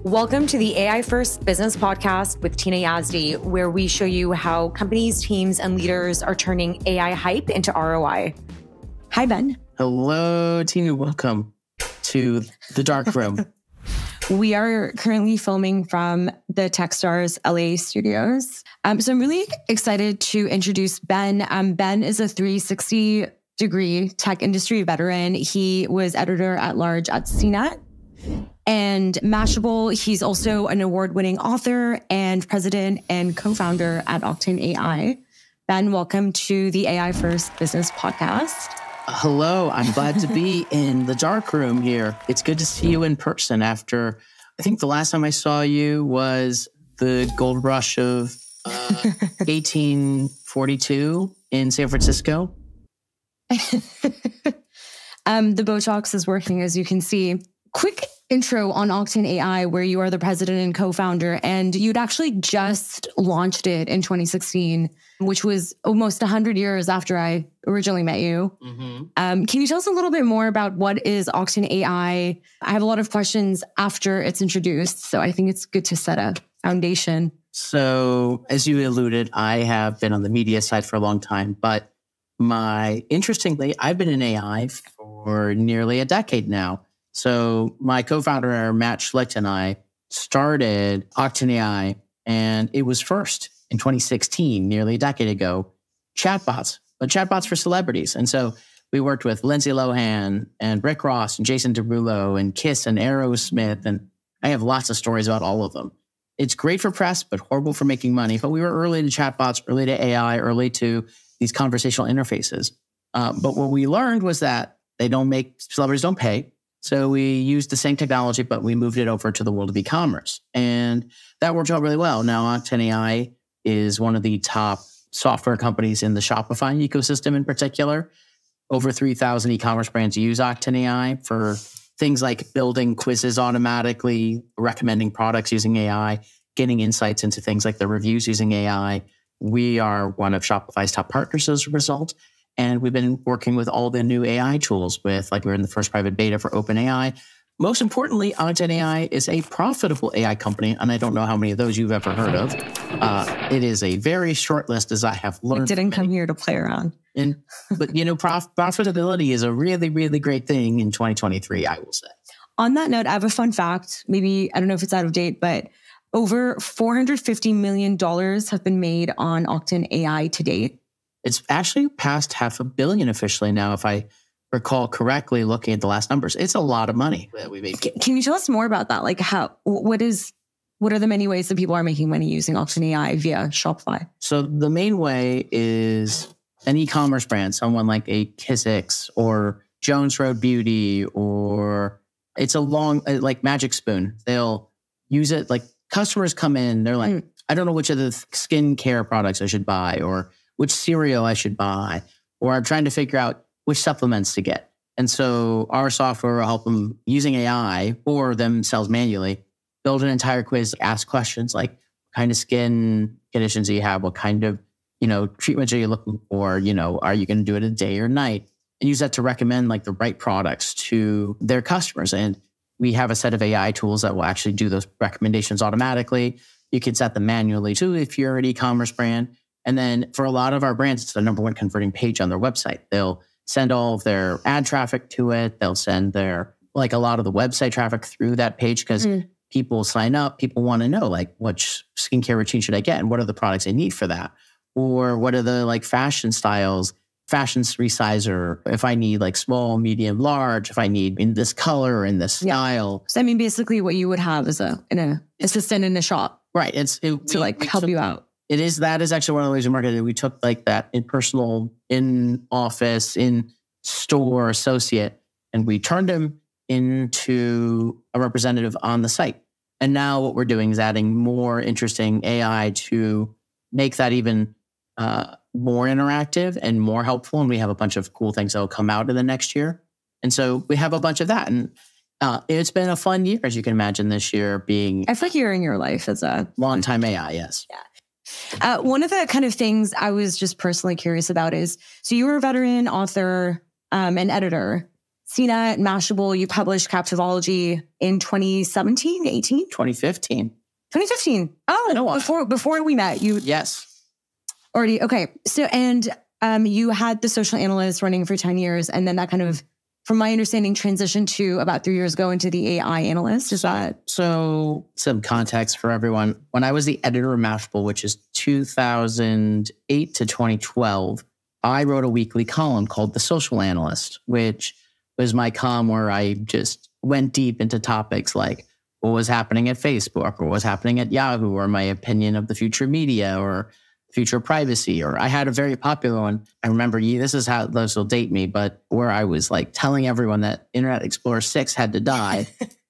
Welcome to the AI First Business Podcast with Tina Yazdi, where we show you how companies, teams, and leaders are turning AI hype into ROI. Hi, Ben. Hello, Tina. Welcome to the dark room. We are currently filming from the Techstars LA studios. So I'm really excited to introduce Ben. Ben is a 360-degree tech industry veteran. He was editor-at-large at CNET and Mashable. He's also an award-winning author and president and co-founder at Octane AI. Ben, welcome to the AI First Business Podcast. Hello, I'm glad to be in the dark room here. It's good to see you in person after, I think the last time I saw you was the gold rush of 1842 in San Francisco. The Botox is working, as you can see. Quick intro on Octane AI, where you are the president and co-founder, and you'd actually just launched it in 2016, which was almost 100 years after I originally met you. Mm-hmm. Can you tell us a little bit more about what is Octane AI? I have a lot of questions after it's introduced, so I think it's good to set a foundation. So, as you alluded, I have been on the media side for a long time, but interestingly, I've been in AI for nearly a decade now. So my co-founder, Matt Schlicht, and I started Octane AI, and it was first in 2016, nearly a decade ago, chatbots for celebrities. And so we worked with Lindsay Lohan and Rick Ross and Jason Derulo and Kiss and Aerosmith. And I have lots of stories about all of them. It's great for press, but horrible for making money. But we were early to chatbots, early to AI, early to these conversational interfaces. But what we learned was that celebrities don't pay. So we used the same technology, but we moved it over to the world of e-commerce. And that worked out really well. Now, Octane AI is one of the top software companies in the Shopify ecosystem in particular. Over 3,000 e-commerce brands use Octane AI for things like building quizzes automatically, recommending products using AI, getting insights into things like the reviews using AI. We are one of Shopify's top partners as a result. And we've been working with all the new AI tools we're in the first private beta for OpenAI. Most importantly, Octane AI is a profitable AI company. And I don't know how many of those you've ever heard of. It is a very short list, as I have learned. I didn't come here to play around. But profitability is a really, really great thing in 2023, I will say. On that note, I have a fun fact. Maybe, I don't know if it's out of date, but over $450 million have been made on Octane AI to date. It's actually past $500 million officially now, if I recall correctly, looking at the last numbers. It's a lot of money that we made. Can you tell us more about that? Like what are the many ways that people are making money using Octane AI via Shopify? So the main way is an e-commerce brand, someone like a Kissix or Jones Road Beauty, or it's a long, like Magic Spoon. They'll use it, like customers come in, they're like, I don't know which of the skincare products I should buy, or which cereal I should buy, or I'm trying to figure out which supplements to get. And so our software will help them using AI or themselves manually build an entire quiz, ask questions like, what kind of skin conditions do you have? What kind of, treatments are you looking for? Are you going to do it a day or night? And use that to recommend like the right products to their customers. And we have a set of AI tools that will actually do those recommendations automatically. You can set them manually too if you're an e-commerce brand. And then for a lot of our brands, it's the number one converting page on their website. They'll send all of their ad traffic to it. They'll send a lot of the website traffic through that page because people sign up. People want to know which skincare routine should I get and what are the products I need for that? Or what are the fashion styles, fashion resizer, if I need small, medium, large, if I need in this color or in this style. So basically what you would have is an assistant in a shop. Right. Help you out. That is actually one of the ways we marketed it. We took that in personal, in office, in store associate, and we turned him into a representative on the site. And now what we're doing is adding more interesting AI to make that even more interactive and more helpful. And we have a bunch of cool things that will come out in the next year. And so we have a bunch of that. And it's been a fun year, as you can imagine, this year being... I feel like you're in your life as a... long-time AI, yes. Yeah. One of the kind of things I was just personally curious about is, so you were a veteran author and editor. CNET and Mashable. You published Captivology in 2017, 18? 2015. 2015. Oh, before we met. Yes. Already. Okay. So, and you had the social analyst running for 10 years. And then that kind of, from my understanding, transitioned to about 3 years ago into the AI analyst. Is that? So some context for everyone. When I was the editor of Mashable, which is 2008 to 2012, I wrote a weekly column called The Social Analyst, which was my column where I just went deep into topics like what was happening at Facebook or what was happening at Yahoo, or my opinion of the future of media or future of privacy. Or I had a very popular one. I remember, this is how this will date me, but where I was like telling everyone that Internet Explorer 6 had to die.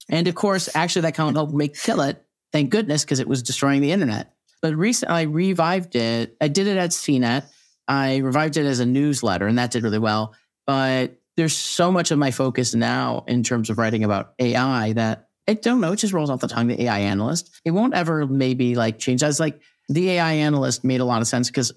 And of course, actually that column helped me kill it. Thank goodness, because it was destroying the internet. But recently I revived it. I did it at CNET. I revived it as a newsletter, and that did really well. But there's so much of my focus now in terms of writing about AI that I don't know. It just rolls off the tongue, the AI analyst. It won't ever maybe like change. I was like, the AI analyst made a lot of sense because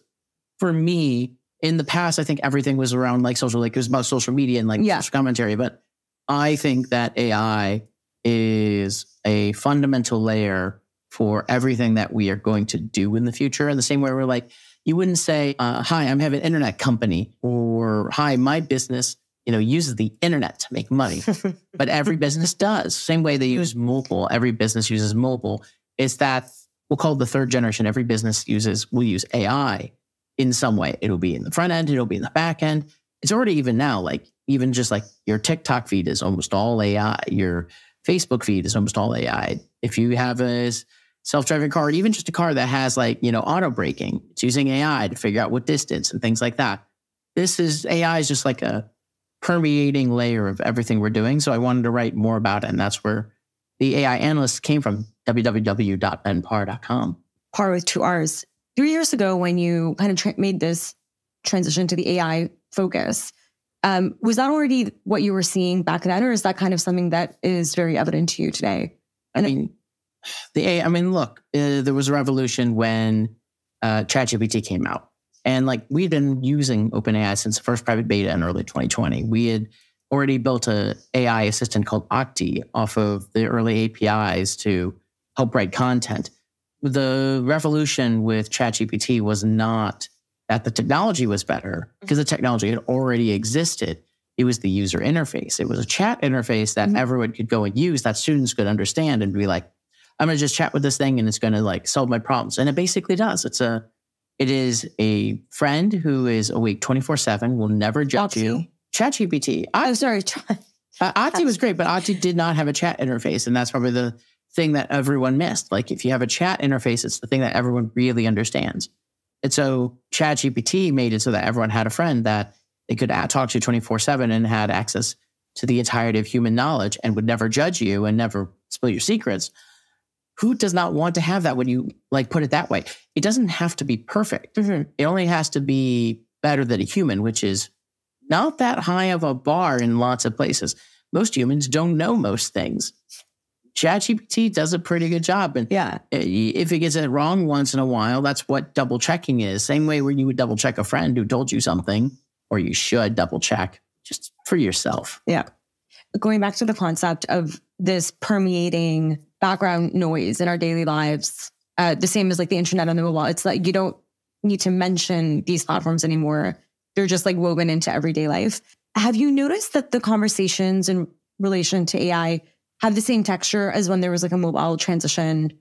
for me, in the past, I think everything was around like social, like it was about social media and like social commentary. But I think that AI is a fundamental layer for everything that we are going to do in the future. In the same way we're like, you wouldn't say, hi, I'm having an internet company, or hi, my business, uses the internet to make money. But every business does. Same way they use mobile. Every business uses mobile. It's that we'll call it the third generation. Every business will use AI in some way. It'll be in the front end. It'll be in the back end. It's already even now, like even just like your TikTok feed is almost all AI. Your Facebook feed is almost all AI. If you have a self-driving car, even just a car that has like, auto braking, it's using AI to figure out what distance and things like that. AI is just like a permeating layer of everything we're doing. So I wanted to write more about it. And that's where the AI analyst came from, www.benparr.com. Parr with 2 R's. 3 years ago, when you kind of made this transition to the AI focus, was that already what you were seeing back then, or is that kind of something that is very evident to you today? Look, there was a revolution when ChatGPT came out. And like we'd been using OpenAI since the first private beta in early 2020. We had already built an AI assistant called Octane off of the early APIs to help write content. The revolution with ChatGPT was not that the technology was better, because the technology had already existed. It was the user interface. It was a chat interface that everyone could go and use, that students could understand and be like, I'm going to just chat with this thing and it's going to like solve my problems. And it basically does. It is a friend who is awake 24/7, will never judge you. ChatGPT. Octane was great, but Octane did not have a chat interface. And that's probably the thing that everyone missed. Like if you have a chat interface, it's the thing that everyone really understands. And so ChatGPT made it so that everyone had a friend that they could talk to 24/7 and had access to the entirety of human knowledge and would never judge you and never spill your secrets. Who does not want to have that when you like put it that way? It doesn't have to be perfect. It only has to be better than a human, which is not that high of a bar in lots of places. Most humans don't know most things. ChatGPT does a pretty good job. And if it gets it wrong once in a while, that's what double checking is. Same way where you would double check a friend who told you something, or you should double check just for yourself. Yeah. Going back to the concept of this permeating background noise in our daily lives, the same as like the internet and the mobile. It's like you don't need to mention these platforms anymore. They're just like woven into everyday life. Have you noticed that the conversations in relation to AI have the same texture as when there was like a mobile transition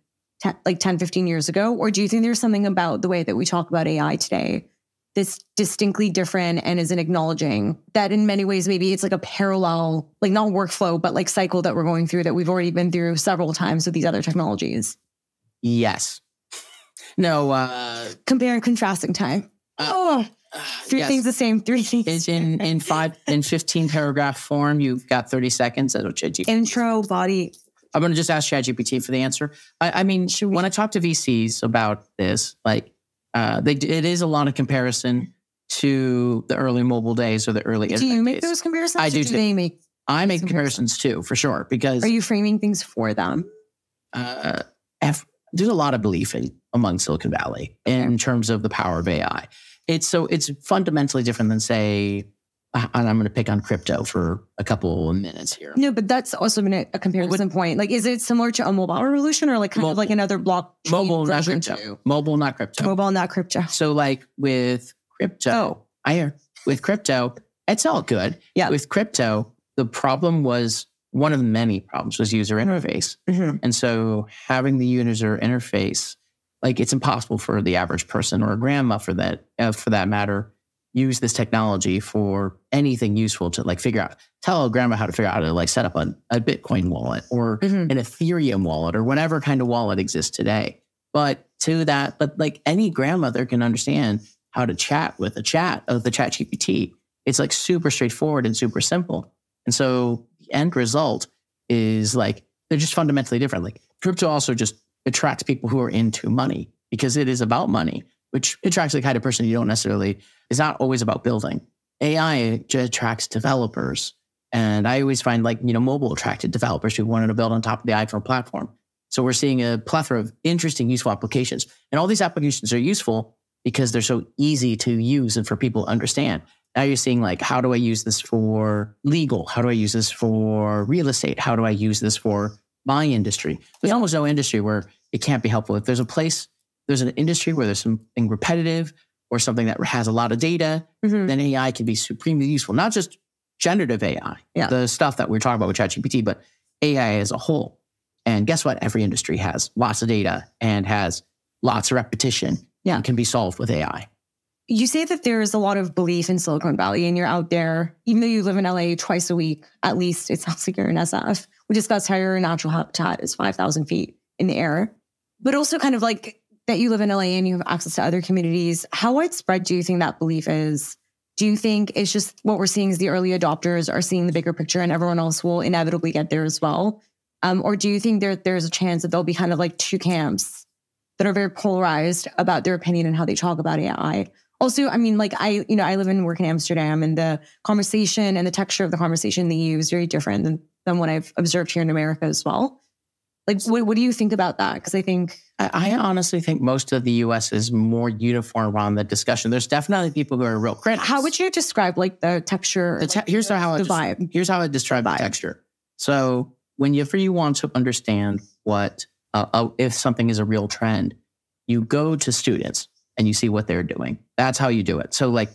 like 10, 15 years ago? Or do you think there's something about the way that we talk about AI today that's distinctly different and is an acknowledging that in many ways, maybe it's like a parallel, like not workflow, but like cycle that we're going through that we've already been through several times with these other technologies? Yes. No. Compare and contrasting time. Three things the same, three things. It's in 15 paragraph form. You've got 30 seconds. That's what ChatGPT. Intro, body. I'm going to just ask ChatGPT for the answer. When I talk to VCs about this, like it is a lot of comparison to the early mobile days or the early internet days. Do you make days. those comparisons? I do. I make comparisons comparisons too, for sure. Because are you framing things for them? There's a lot of belief among Silicon Valley in terms of the power of AI. It's fundamentally different than, say, and I'm going to pick on crypto for a couple of minutes here. No, but that's also been a comparison point. Like, is it similar to a mobile revolution or like kind of like another blockchain? Mobile, not crypto. Mobile, not crypto. Mobile, not crypto. So like with crypto, with crypto, it's all good. Yeah. With crypto, the problem was, one of the many problems was user interface. Mm-hmm. And so having the user interface, like it's impossible for the average person or a grandma for that matter, use this technology for anything useful to like tell a grandma how to figure out how to like set up a Bitcoin wallet or an Ethereum wallet or whatever kind of wallet exists today. But like any grandmother can understand how to chat with the chat GPT. It's like super straightforward and super simple. And so the end result is like, they're just fundamentally different. Like crypto also just attracts people who are into money because it is about money, which attracts the kind of person you don't necessarily, it's not always about building. AI attracts developers. And I always find like, mobile attracted developers who wanted to build on top of the iPhone platform. So we're seeing a plethora of interesting, useful applications. And all these applications are useful because they're so easy to use and for people to understand. Now you're seeing like, how do I use this for legal? How do I use this for real estate? How do I use this for my industry? There's almost no industry where it can't be helpful. If there's an industry where there's something repetitive or something that has a lot of data, then AI can be supremely useful. Not just generative AI, the stuff that we're talking about with ChatGPT, but AI as a whole. And guess what? Every industry has lots of data and has lots of repetition and can be solved with AI. You say that there is a lot of belief in Silicon Valley and you're out there, even though you live in LA twice a week, at least it sounds like you're in SF. We discussed how your natural habitat is 5,000 feet in the air, but also kind of like that you live in LA and you have access to other communities. How widespread do you think that belief is? Do you think it's just what we're seeing is the early adopters are seeing the bigger picture and everyone else will inevitably get there as well? Or do you think there's a chance that there'll be kind of like two camps that are very polarized about their opinion and how they talk about AI? Also, I mean, like I live and work in Amsterdam, and the conversation and the texture of the conversation in the EU is very different than what I've observed here in America as well. Like, what do you think about that? Because I honestly think most of the US is more uniform on the discussion. There's definitely people who are real critics. How would you describe like the texture? Here's how I describe the texture. So whenever you want to understand what if something is a real trend, you go to students and you see what they're doing. That's how you do it. So like,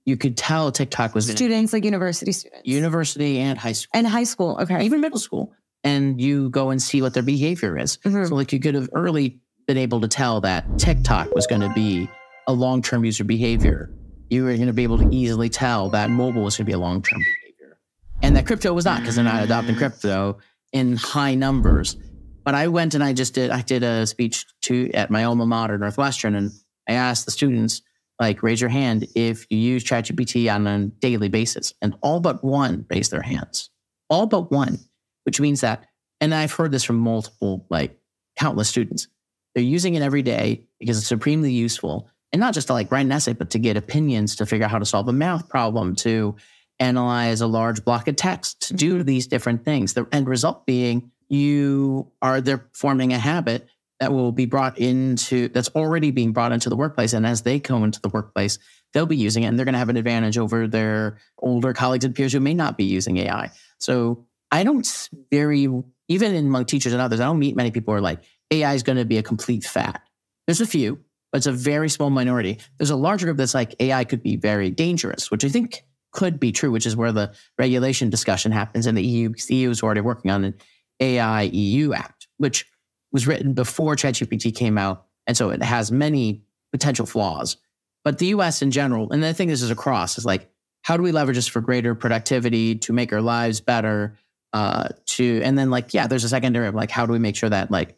you could tell TikTok was students, like university students. University and high school. And high school, okay. Even middle school. And you go and see what their behavior is. So like you could have early been able to tell that TikTok was going to be a long-term user behavior. You were going to be able to easily tell that mobile was going to be a long-term behavior. And that crypto was not, because they're not adopting crypto in high numbers. But I went and I did a speech at my alma mater, Northwestern, and I asked the students, like, raise your hand if you use ChatGPT on a daily basis. And all but one raised their hands. All but one, which means that, and I've heard this from multiple, like countless students, they're using it every day because it's supremely useful. And not just to like write an essay, but to get opinions, to figure out how to solve a math problem, to analyze a large block of text, to do these different things. The end result being they're forming a habit that will be that's already being brought into the workplace. And as they come into the workplace, they'll be using it and they're going to have an advantage over their older colleagues and peers who may not be using AI. So I don't even among teachers and others, I don't meet many people who are like, AI is going to be a complete fad. There's a few, but it's a very small minority. There's a larger group that's like, AI could be very dangerous, which I think could be true, which is where the regulation discussion happens in the EU. The EU is already working on an AI EU Act, which was written before ChatGPT came out. And so it has many potential flaws. But the US in general, and I think this is across, is like, how do we leverage this for greater productivity, to make our lives better, and then like, there's a secondary of like, how do we make sure that like,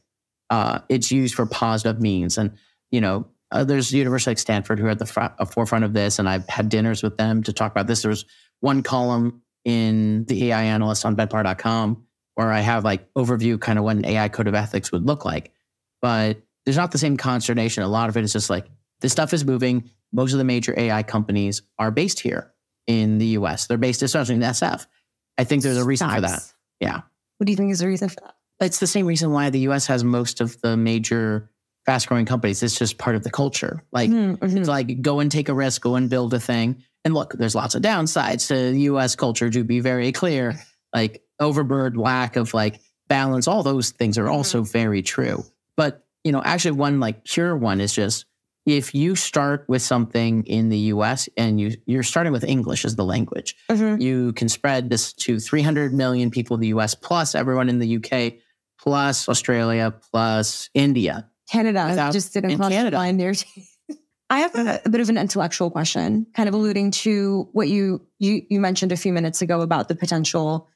it's used for positive means? And, there's a university like Stanford who are at the forefront of this. And I've had dinners with them to talk about this. There was one column in the AI Analyst on bedpar.com where I have like overview kind of what an AI code of ethics would look like. But there's not the same consternation. A lot of it is just like, this stuff is moving. Most of the major AI companies are based here in the US. They're based especially in SF. I think there's a reason for that. Yeah. What do you think is the reason for that? It's the same reason why the US has most of the major fast growing companies, it's just part of the culture. Like, it's like, go and take a risk, go and build a thing. And look, there's lots of downsides to US culture, to be very clear, like overburden, lack of like balance, all those things are also very true. But, actually one like pure one is just, if you start with something in the US and you're starting with English as the language, you can spread this to 300 million people in the US, plus everyone in the UK, plus Australia, plus India. Canada just didn't cross the line there. I have a bit of an intellectual question, kind of alluding to what you mentioned a few minutes ago about the potential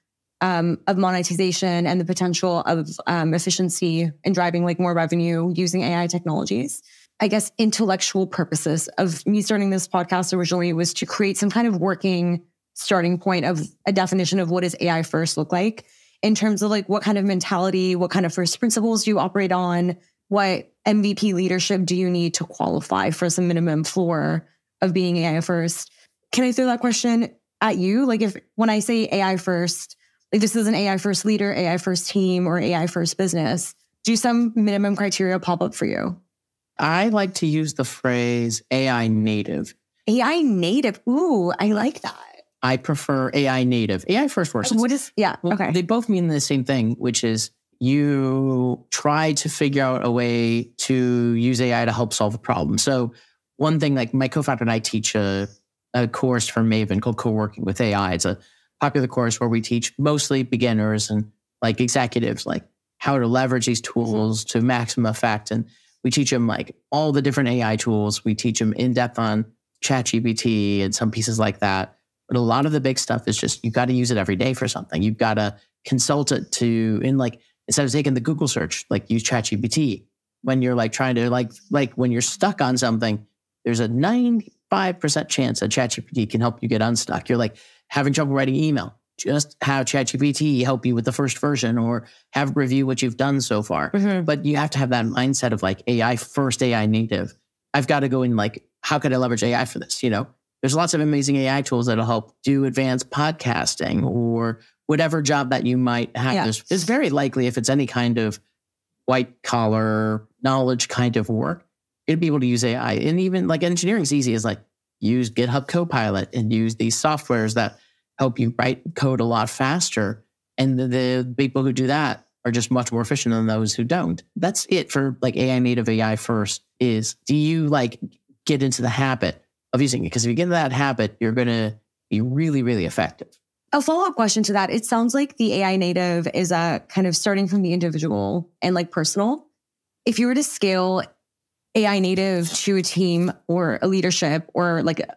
of monetization and the potential of efficiency in driving like more revenue using AI technologies. I guess intellectual purposes of me starting this podcast originally was to create some kind of working starting point of a definition of what does AI first look like in terms of like what kind of mentality, what kind of first principles do you operate on, what MVP leadership do you need to qualify for some minimum floor of being AI first? Can I throw that question at you? Like when I say AI first, like this is an AI first leader, AI first team, or AI first business, do some minimum criteria pop up for you? I like to use the phrase AI native. AI native. Ooh, I like that. I prefer AI native. AI first works. Okay. They both mean the same thing, which is you try to figure out a way to use AI to help solve a problem. So one thing, like my co-founder and I teach a course from Maven called Co-working with AI. It's a popular course where we teach mostly beginners and like executives, like how to leverage these tools to maximum effect. And we teach them like all the different AI tools. We teach them in depth on ChatGPT and some pieces like that. But a lot of the big stuff is just, you got to use it every day for something. You've got to consult it instead of taking the Google search, like use ChatGPT. When you're like trying to like when you're stuck on something, there's a 95% chance that ChatGPT can help you get unstuck. You're like having trouble writing email. Just have ChatGPT help you with the first version, or have review what you've done so far. But you have to have that mindset of like AI first, AI native. I've got to go in like, how could I leverage AI for this? There's lots of amazing AI tools that'll help do advanced podcasting or whatever job that you might have. Yeah. It's very likely, if it's any kind of white collar knowledge kind of work, it'd be able to use AI. And even like engineering is easy, is like use GitHub Copilot and use these softwares that help you write code a lot faster. And the people who do that are just much more efficient than those who don't. That's it for like AI native, AI first is, do you like get into the habit of using it? Because if you get into that habit, you're going to be really, really effective. A follow-up question to that. It sounds like the AI native is kind of starting from the individual and like personal. If you were to scale AI native to a team or a leadership or like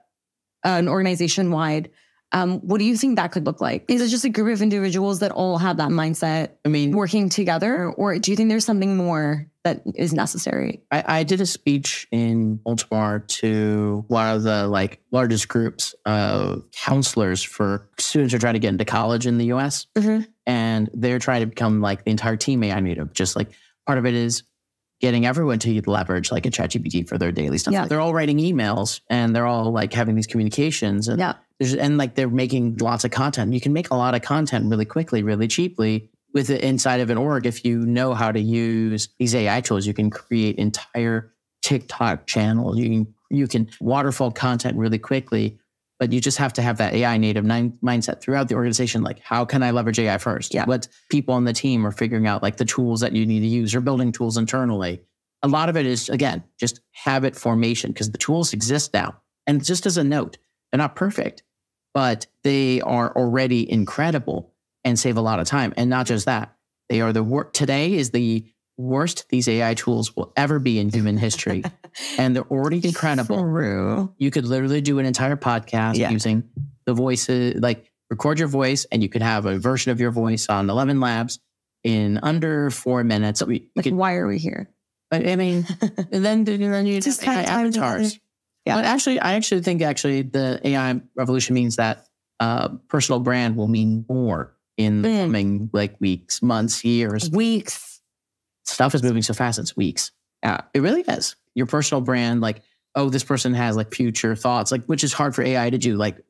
an organization wide, what do you think that could look like? Is it just a group of individuals that all have that mindset, working together? Or do you think there's something more that is necessary? I did a speech in Baltimore to one of the like largest groups of counselors for students who are trying to get into college in the US. And they're trying to become like the entire team AI native. Just like part of it is getting everyone to leverage like a ChatGPT for their daily stuff. Yeah. They're all writing emails and they're all like having these communications and like they're making lots of content. You can make a lot of content really quickly, really cheaply with it inside of an org. If you know how to use these AI tools, you can create entire TikTok channels. You can waterfall content really quickly, but you just have to have that AI native mindset throughout the organization. Like, how can I leverage AI first? Yeah. What people on the team are figuring out, like the tools that you need to use or building tools internally. A lot of it is, again, just habit formation, because the tools exist now. And just as a note, they're not perfect, but they are already incredible and save a lot of time. And not just that, they are today is the worst these AI tools will ever be in human history. And they're already incredible. True. You could literally do an entire podcast using the voices, like record your voice, and you could have a version of your voice on 11 Labs in under 4 minutes. Why are we here? I mean, and then you just have avatars. Yeah. But I actually think the AI revolution means that personal brand will mean more in the coming like weeks, months, years. Weeks. Stuff is moving so fast, it's weeks. Yeah, it really is. Your personal brand, like, oh, this person has like future thoughts, like, which is hard for AI to do. Like,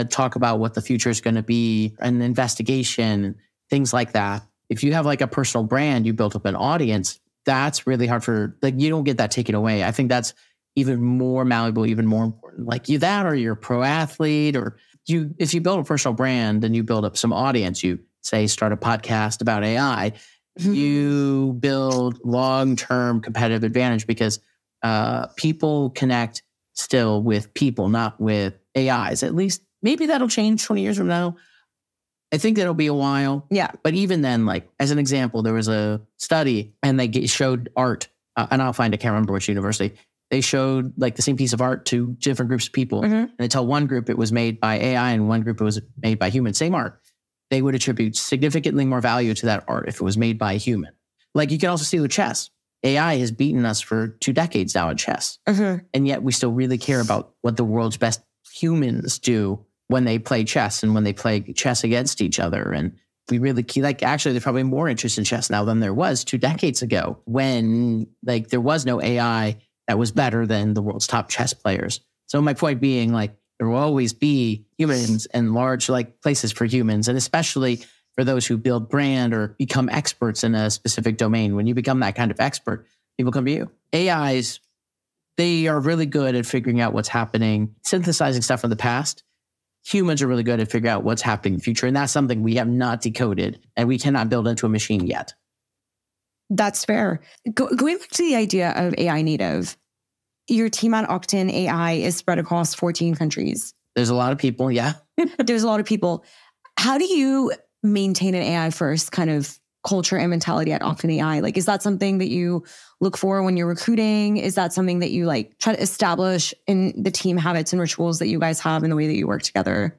talk about what the future is going to be, an investigation, things like that. If you have like a personal brand, you built up an audience, that's really hard for, like, you don't get that taken away. I think that's even more malleable, even more important. Like you that, or you're a pro athlete, or if you build a personal brand and you build up some audience, you say start a podcast about AI, you build long-term competitive advantage because people connect still with people, not with AIs. At least maybe that'll change 20 years from now. I think that'll be a while. Yeah. But even then, like as an example, there was a study and they showed art, and I can't remember which university. They showed like the same piece of art to different groups of people. And they tell one group it was made by AI and one group it was made by humans. Same art. They would attribute significantly more value to that art if it was made by a human. Like you can also see with chess. AI has beaten us for 2 decades now at chess. And yet we still really care about what the world's best humans do when they play chess and when they play chess against each other. And we really, like, actually, there's probably more interest in chess now than there was 2 decades ago when like there was no AI that was better than the world's top chess players. So my point being, like, there will always be humans and large like places for humans, and especially for those who build brand or become experts in a specific domain. When you become that kind of expert, people come to you. AIs, they are really good at figuring out what's happening, synthesizing stuff from the past. Humans are really good at figuring out what's happening in the future. And that's something we have not decoded and we cannot build into a machine yet. That's fair. Going back to the idea of AI native, your team at Octane AI is spread across 14 countries. There's a lot of people, yeah. There's a lot of people. How do you maintain an AI first kind of culture and mentality at Octane AI? Like, is that something that you look for when you're recruiting? Is that something that you like try to establish in the team habits and rituals that you guys have in the way that you work together?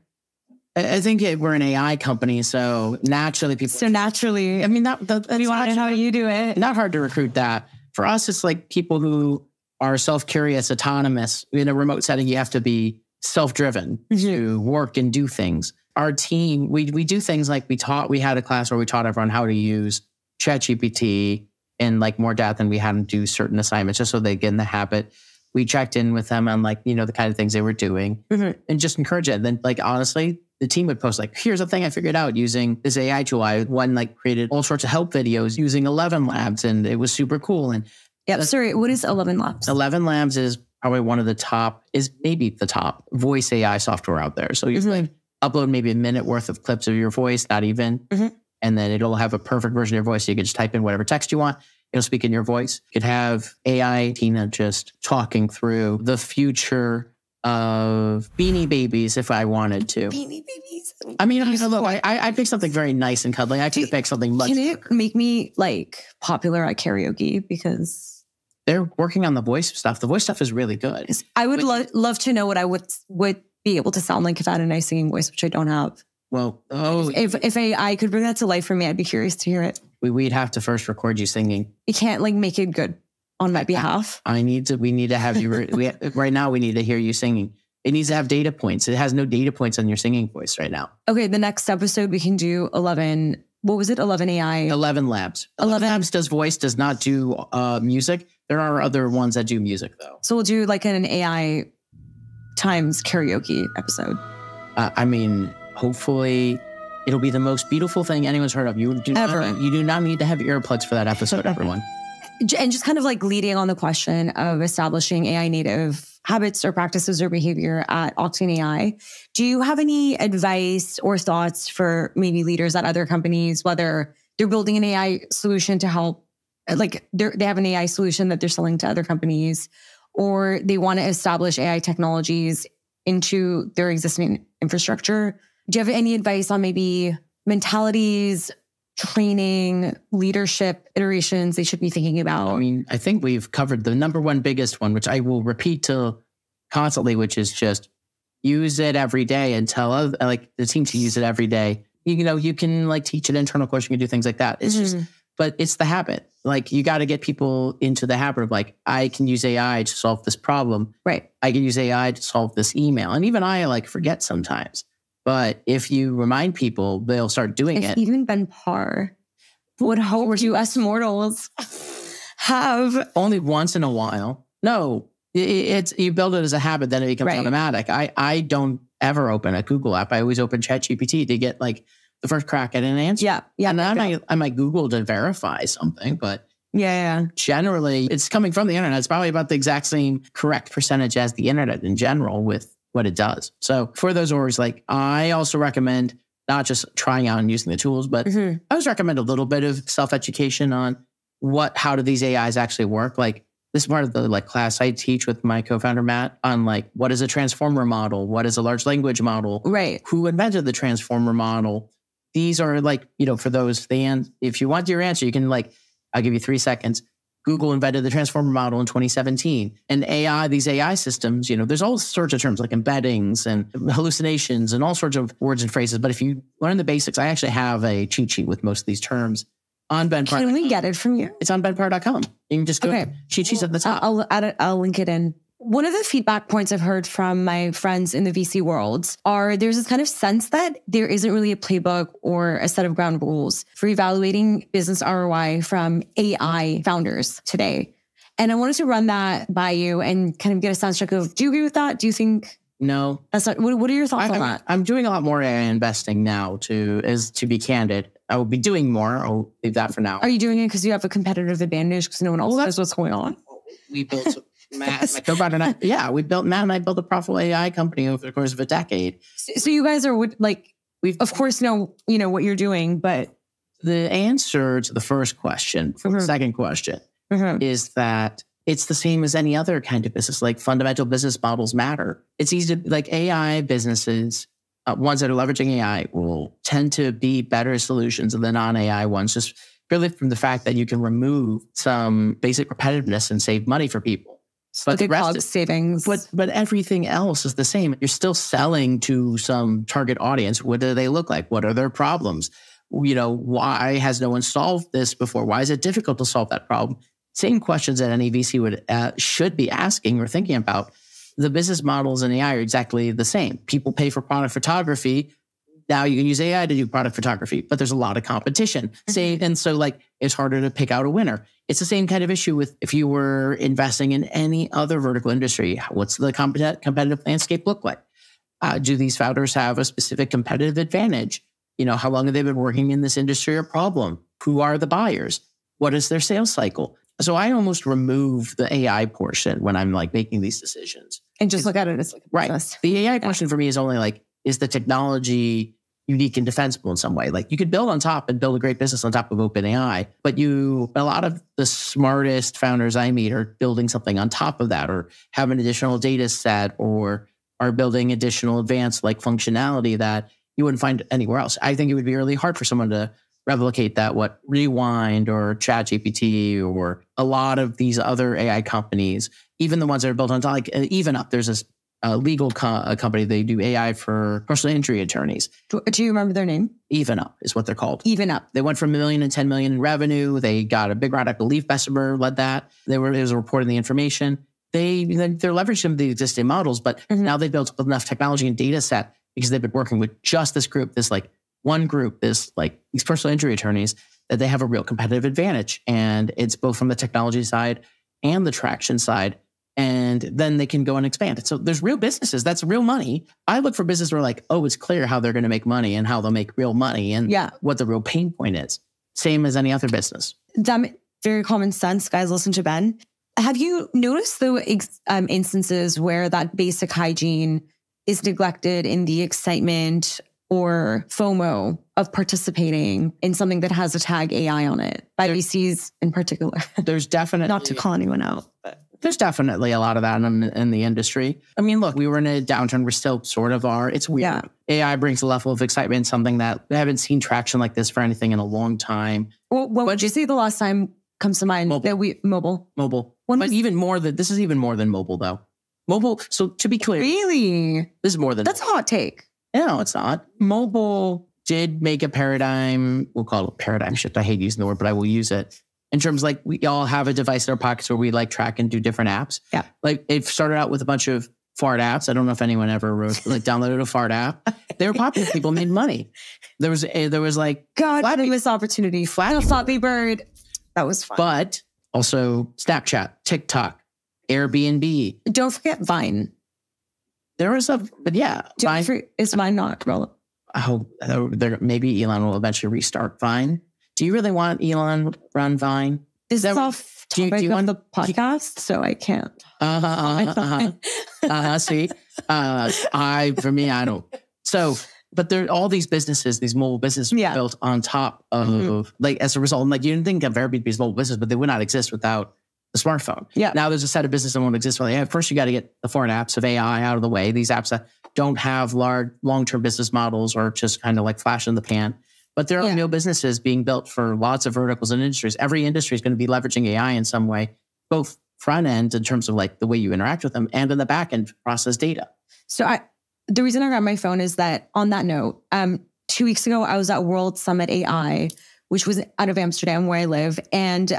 I think we're an AI company, so naturally people... So naturally... I mean, that's we want to know how you do it. Not hard to recruit that. For us, it's like people who are self-curious, autonomous. In a remote setting, you have to be self-driven to work and do things. Our team, we do things like we had a class where we taught everyone how to use ChatGPT in like more depth, and we had them do certain assignments just so they get in the habit. We checked in with them on like, you know, the kind of things they were doing and just encourage it. And then like, honestly, the team would post like, here's a thing I figured out using this AI tool. One like created all sorts of help videos using 11 Labs, and it was super cool. And sorry, what is 11 Labs? 11 Labs is probably one of the top, is maybe the top voice AI software out there. So you like upload maybe a minute worth of clips of your voice, not even, and then it'll have a perfect version of your voice. So you can just type in whatever text you want. It'll speak in your voice. You could have AI Tina just talking through the future of Beanie Babies if I wanted to. Beanie Babies? I mean, look, I picked something very nice and cuddly. I could pick something much... Can it make me like popular at karaoke? Because... they're working on the voice stuff. The voice stuff is really good. I would love to know what I would be able to sound like if I had a nice singing voice, which I don't have. Well, if AI could bring that to life for me, I'd be curious to hear it. We'd have to first record you singing. You can't like make it good on my behalf. We need to have you. Right now, we need to hear you singing. It needs to have data points. It has no data points on your singing voice right now. Okay, the next episode we can do 11. What was it? 11 AI. 11 Labs. 11 Labs does voice, does not do music. There are other ones that do music though. So we'll do like an AI times karaoke episode. I mean, hopefully it'll be the most beautiful thing anyone's heard of. You do not need to have earplugs for that episode, everyone. And just kind of like leading on the question of establishing AI native habits or practices or behavior at Octane AI, do you have any advice or thoughts for maybe leaders at other companies, whether they're building an AI solution to help, like they have an AI solution that they're selling to other companies, or they want to establish AI technologies into their existing infrastructure? Do you have any advice on maybe mentalities, training, leadership iterations they should be thinking about? I mean, I think we've covered the number one biggest one, which I will repeat to constantly, which is just use it every day and tell like the team to use it every day. You know, you can like teach an internal course, you can do things like that. It's just, but it's the habit. Like you got to get people into the habit of like, I can use AI to solve this problem. Right. I can use AI to solve this email. And even I like forget sometimes. But if you remind people, they'll start doing it. Even Ben Parr would hope you us mortals have. Only once in a while. No, it's you build it as a habit, then it becomes automatic. I don't ever open a Google app. I always open ChatGPT to get like the first crack at an answer. Yeah. And I might Google to verify something, but Yeah. Generally, it's coming from the internet. It's probably about the exact same correct percentage as the internet in general with what it does. So for those orders, like I also recommend not just trying out and using the tools, but I always recommend a little bit of self-education on how do these AIs actually work? Like this is part of the class I teach with my co-founder, Matt, on what is a transformer model? What is a large language model? Right. Who invented the transformer model? These are for those, if you want your answer, you can I'll give you 3 seconds. Google invented the transformer model in 2017. And AI, these AI systems, there's all sorts of terms like embeddings and hallucinations and all sorts of words and phrases. But if you learn the basics, I actually have a cheat sheet with most of these terms on BenParr. Can we get it from you? It's on benparr.com. You can just go cheat sheets at the top. I'll add it. I'll link it in. One of the feedback points I've heard from my friends in the VC world there's this kind of sense that there isn't really a playbook or a set of ground rules for evaluating business ROI from AI founders today. And I wanted to run that by you and kind of get a sense check of, do you agree with that? Do you think? No. That's not, what are your thoughts on that? I'm doing a lot more AI investing now to be candid. I will be doing more. I'll leave that for now. Are you doing it because you have a competitive advantage because no one else knows what's going on? We built Matt, my co-founder and I, Matt and I built a profitable AI company over the course of a decade. So you guys are we've of course know what you're doing, but the answer to the first question, for the second question, is that it's the same as any other kind of business. Like fundamental business models matter. It's easy to AI businesses, ones that are leveraging AI will tend to be better solutions than the non-AI ones, just purely from the fact that you can remove some basic repetitiveness and save money for people. But the rest is savings. But everything else is the same. You're still selling to some target audience. What do they look like? What are their problems? Why has no one solved this before? Why is it difficult to solve that problem? Same questions that any VC should be asking or thinking about. The business models in AI are exactly the same. People pay for product photography. Now you can use AI to do product photography, but there's a lot of competition. And so it's harder to pick out a winner. It's the same kind of issue with if you were investing in any other vertical industry. What's the competitive landscape look like? Do these founders have a specific competitive advantage? How long have they been working in this industry or problem? Who are the buyers? What is their sales cycle? So I almost remove the AI portion when I'm making these decisions. And just look at it as right. The AI question for me is only is the technology unique and defensible in some way? You could build on top and build a great business on top of OpenAI, but a lot of the smartest founders I meet are building something on top of that, or have an additional data set, or are building additional advanced functionality that you wouldn't find anywhere else. I think it would be really hard for someone to replicate that, what Rewind or ChatGPT or a lot of these other AI companies, even the ones that are built on top, Even Up, there's this legal company. They do AI for personal injury attorneys. Do you remember their name? Even Up is what they're called. Even Up. They went from $1 million to $10 million in revenue. They got a big round. I believe Bessemer led that. It was a report in the information. They're leveraging the existing models, but now they've built enough technology and data set because they've been working with just this group, this one group, these personal injury attorneys, that they have a real competitive advantage. And it's both from the technology side and the traction side. And then they can go and expand. So there's real businesses. That's real money. I look for businesses where it's clear how they're going to make money and how they'll make real money and what the real pain point is. Same as any other business. That very common sense. Guys, listen to Ben. Have you noticed instances where that basic hygiene is neglected in the excitement or FOMO of participating in something that has a tag AI on it by VCs in particular? There's definitely... Not to call anyone out, but... There's definitely a lot of that in the industry. I mean, look, we were in a downturn. We still sort of are. It's weird. Yeah. AI brings a level of excitement, something that we haven't seen traction like this for anything in a long time. Well, what would you say the last time comes to mind? Mobile. Mobile. Even more than, this is even more than mobile though. Mobile, so to be clear. Really? This is more than... That's a hot take. No, it's not. Mobile did make a paradigm, we'll call it a paradigm shift. I hate using the word, but I will use it. In terms we all have a device in our pockets where we track and do different apps. Yeah. It started out with a bunch of fart apps. I don't know if anyone ever downloaded a fart app. They were popular. People made money. There was God, what a missed opportunity. Flappy Bird. That was fun. But also Snapchat, TikTok, Airbnb. Don't forget Vine. Vine. Is Vine not relevant? Oh, maybe Elon will eventually restart Vine. Do you really want Elon run Vine? This is off topic on the podcast, so I can't. See, for me, I don't. So, but there are all these businesses, these mobile businesses built on top of, like, as a result, like, you didn't think of Airbnb's mobile business, but they would not exist without the smartphone. Yeah. Now there's a set of business that won't exist without AI. First, you got to get the foreign apps of AI out of the way. These apps that don't have large, long-term business models or just kind of like flash in the pan. But there are real businesses being built for lots of verticals and industries. Every industry is going to be leveraging AI in some way, both front end in terms of like the way you interact with them and in the back end process data. So the reason I got my phone is that on that note, 2 weeks ago, I was at World Summit AI, which was out of Amsterdam where I live. And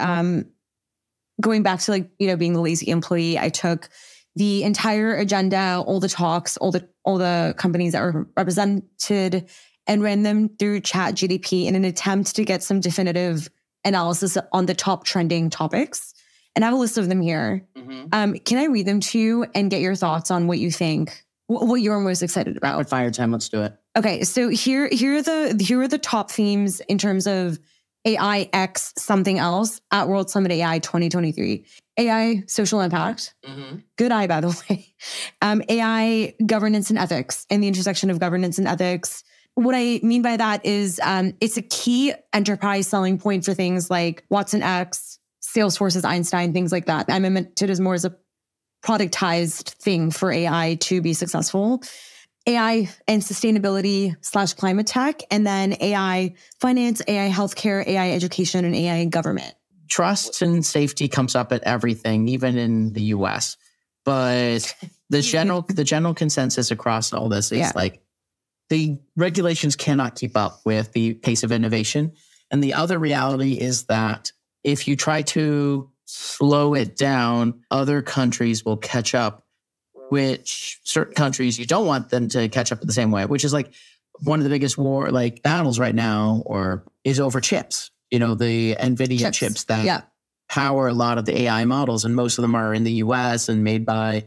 going back to, like, you know, being the lazy employee, I took the entire agenda, all the talks, all the companies that were represented, and ran them through ChatGPT in an attempt to get some definitive analysis on the top trending topics. And I have a list of them here. Can I read them to you and get your thoughts on what you think, what you're most excited about? Rapid fire time, let's do it. Okay, so here are the top themes in terms of AI X something else at World Summit AI 2023. AI social impact. Good eye, by the way. AI governance and ethics, and the intersection of governance and ethics. What I mean by that is it's a key enterprise selling point for things like Watson X, Salesforce's Einstein, things like that. I meant it as more as a productized thing for AI to be successful. AI and sustainability / climate tech, and then AI finance, AI healthcare, AI education, and AI government. Trust and safety comes up at everything, even in the US. But the general consensus across all this is like the regulations cannot keep up with the pace of innovation. And the other reality is that if you try to slow it down, other countries will catch up, which certain countries you don't want them to catch up in the same way, which is like one of the biggest battles right now is over chips. You know, the NVIDIA chips that power a lot of the AI models, and most of them are in the US and made by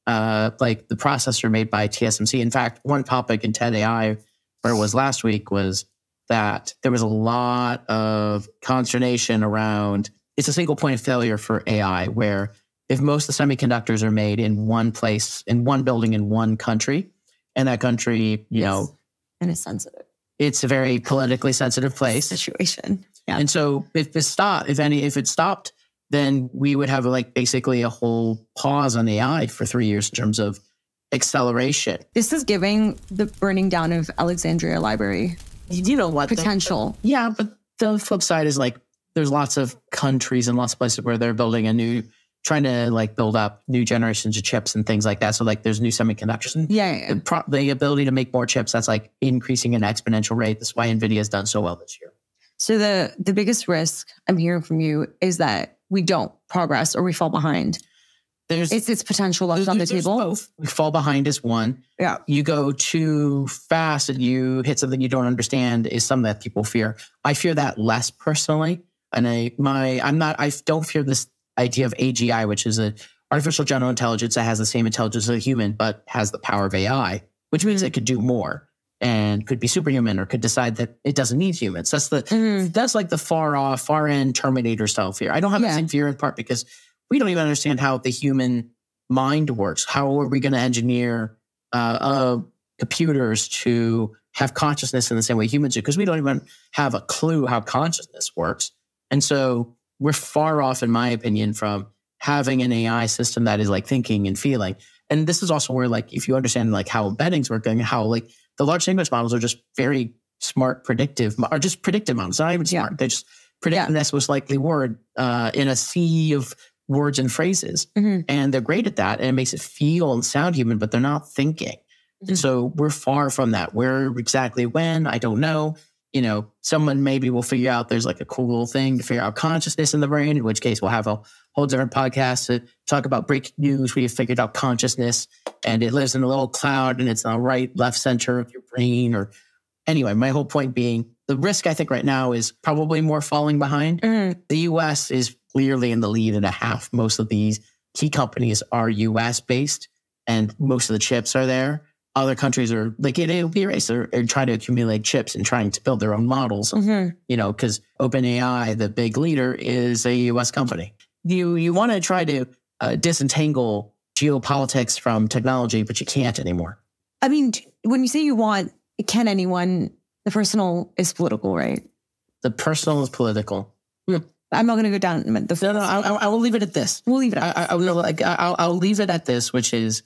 like the processor made by TSMC. In fact, one topic in TED AI, where it was last week, was that there was a lot of consternation around it's a single point of failure for AI, where if most of the semiconductors are made in one place, in one building, in one country, and that country, you know, and it's sensitive. It's a very politically sensitive place. Situation. Yeah. And so if it stopped, then we would have like basically a whole pause on AI for 3 years in terms of acceleration. This is giving the burning down of Alexandria Library. You know what? Potential. But the flip side is like there's lots of countries and lots of places where they're trying to like build up new generations of chips and things like that. So like there's new semiconductors. And the ability to make more chips, that's like increasing at an exponential rate. That's why NVIDIA has done so well this year. So the biggest risk I'm hearing from you is that we don't progress or we fall behind. It's potential left on the table. Both. We fall behind is one. Yeah. You go too fast and you hit something you don't understand is something that people fear. I fear that less personally. And I don't fear this idea of AGI, which is an artificial general intelligence that has the same intelligence as a human, but has the power of AI, which means it could do more and could be superhuman or could decide that it doesn't need humans. That's like the far end Terminator style fear. I don't have that same fear in part because we don't even understand how the human mind works. How are we going to engineer computers to have consciousness in the same way humans do? Because we don't even have a clue how consciousness works. And so we're far off, in my opinion, from having an AI system that is like thinking and feeling. And this is also where, like, if you understand like how embeddings work and how like the large language models are just very smart predictive models. They're not even smart. They just predict the next most likely word in a sea of words and phrases. And they're great at that. And it makes it feel and sound human, but they're not thinking. And so we're far from that. Where exactly when, I don't know. You know, someone maybe will figure out there's like a cool little thing to figure out consciousness in the brain, in which case we'll have a whole different podcast to talk about breaking news where you figured out consciousness and it lives in a little cloud and it's in the right, left center of your brain. Or anyway, my whole point being the risk I think right now is probably more falling behind. The US is clearly in the lead and a half. Most of these key companies are US based and most of the chips are there. other countries are like, it'll be a race. They're trying to accumulate chips and trying to build their own models, because OpenAI, the big leader, is a US company. You want to try to disentangle geopolitics from technology, but you can't anymore. I mean, when you say you want, can anyone, the personal is political, right? The personal is political. I'm not going to go down the. No, I will leave it at this. We'll leave it at I'll leave it at this, which is,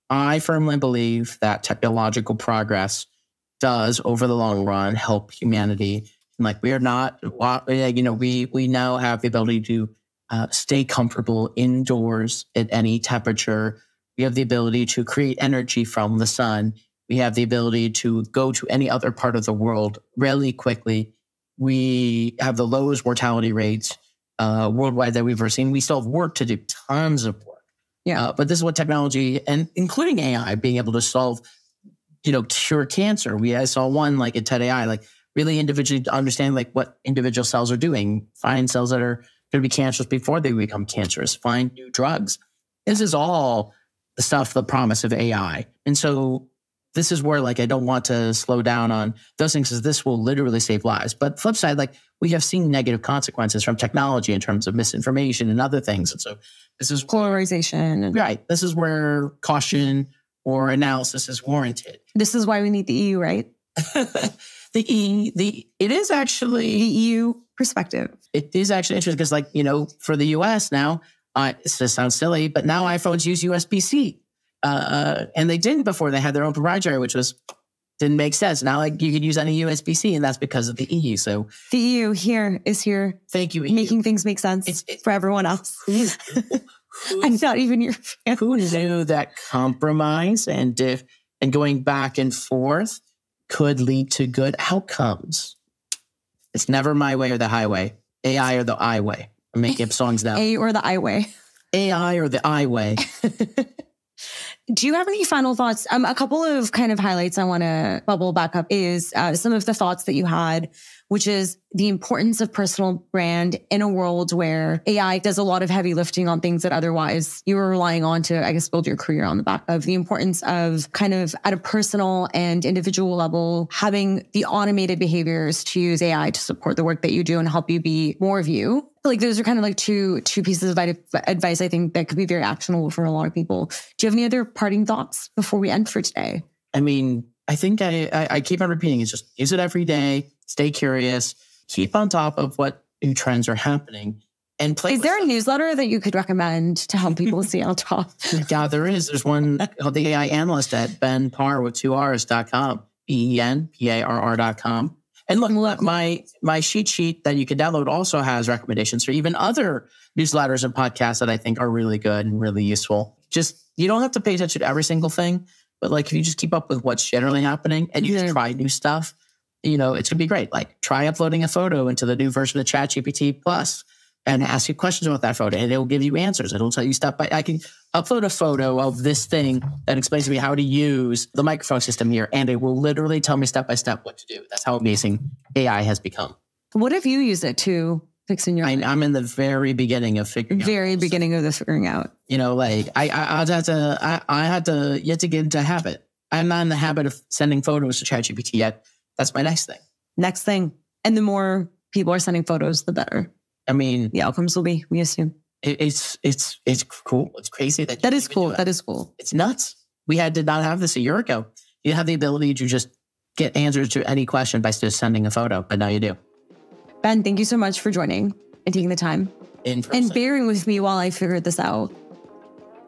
I firmly believe that technological progress does, over the long run, help humanity. Like, we are not, we now have the ability to stay comfortable indoors at any temperature. We have the ability to create energy from the sun. We have the ability to go to any other part of the world really quickly. We have the lowest mortality rates worldwide that we've ever seen. We still have work to do, tons of work. Yeah. But this is what technology, and including AI, being able to solve, cure cancer. I saw one like at TED AI, like really individually understand like what individual cells are doing, find cells that are going to be cancerous before they become cancerous, find new drugs. This is all the stuff, the promise of AI. And so this is where, like, I don't want to slow down on those things, because this will literally save lives. But flip side, like, we have seen negative consequences from technology in terms of misinformation and other things. And so this is polarization. Right. This is where caution or analysis is warranted. This is why we need the EU, right? It is actually the EU perspective. It is actually interesting because, like, for the US now, this sounds silly, but now iPhones use USB-C. And they didn't before. They had their own proprietary, which didn't make sense. Now, like, you can use any USB-C, and that's because of the EU. So the EU is here. Thank you, EU. Making things make sense for everyone else. I'm not even your fan. Who knew that compromise and going back and forth could lead to good outcomes? It's never my way or the highway. AI or the I way. I'm making up songs now. A or the I way. AI or the I way. Do you have any final thoughts? A couple of kind of highlights I want to bubble back up is some of the thoughts that you had, which is the importance of personal brand in a world where AI does a lot of heavy lifting on things that otherwise you were relying on to, I guess, build your career on the back of. The importance of kind of at a personal and individual level, having the automated behaviors to use AI to support the work that you do and help you be more of you. Like, those are kind of like two pieces of advice I think that could be very actionable for a lot of people. Do you have any other parting thoughts before we end for today? I mean, I think I keep on repeating, it's just use it every day, stay curious, keep on top of what new trends are happening, and play. Is there a newsletter that you could recommend to help people stay on top? Yeah, there is. There's one called the AI Analyst at Parr with 2Rs.com, BENPARR.com. And look, my cheat sheet that you can download also has recommendations for even other newsletters and podcasts that I think are really good and really useful. Just, you don't have to pay attention to every single thing, but like, if you just keep up with what's generally happening and you try new stuff, it's going to be great. Like, try uploading a photo into the new version of ChatGPT Plus and ask you questions about that photo, and it'll give you answers. It'll tell you step by. I can upload a photo of this thing that explains to me how to use the microphone system here, and it will literally tell me step by step what to do. That's how amazing AI has become. What have you used it to fix in your life? I'm in the very beginning of figuring out the figuring out. Like, I had to yet to get into habit. I'm not in the habit of sending photos to ChatGPT yet. That's my next thing. And the more people are sending photos, the better. I mean, the outcomes will be, we assume. It's cool. It's crazy. That is cool. That is cool. It's nuts. We did not have this a year ago. You have the ability to just get answers to any question by just sending a photo, but now you do. Ben, thank you so much for joining and taking the time. In person. And bearing with me while I figured this out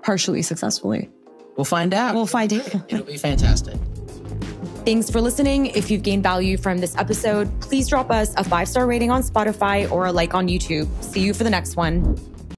partially successfully. We'll find out. It'll be fantastic. Thanks for listening. If you've gained value from this episode, please drop us a 5-star rating on Spotify or a like on YouTube. See you for the next one.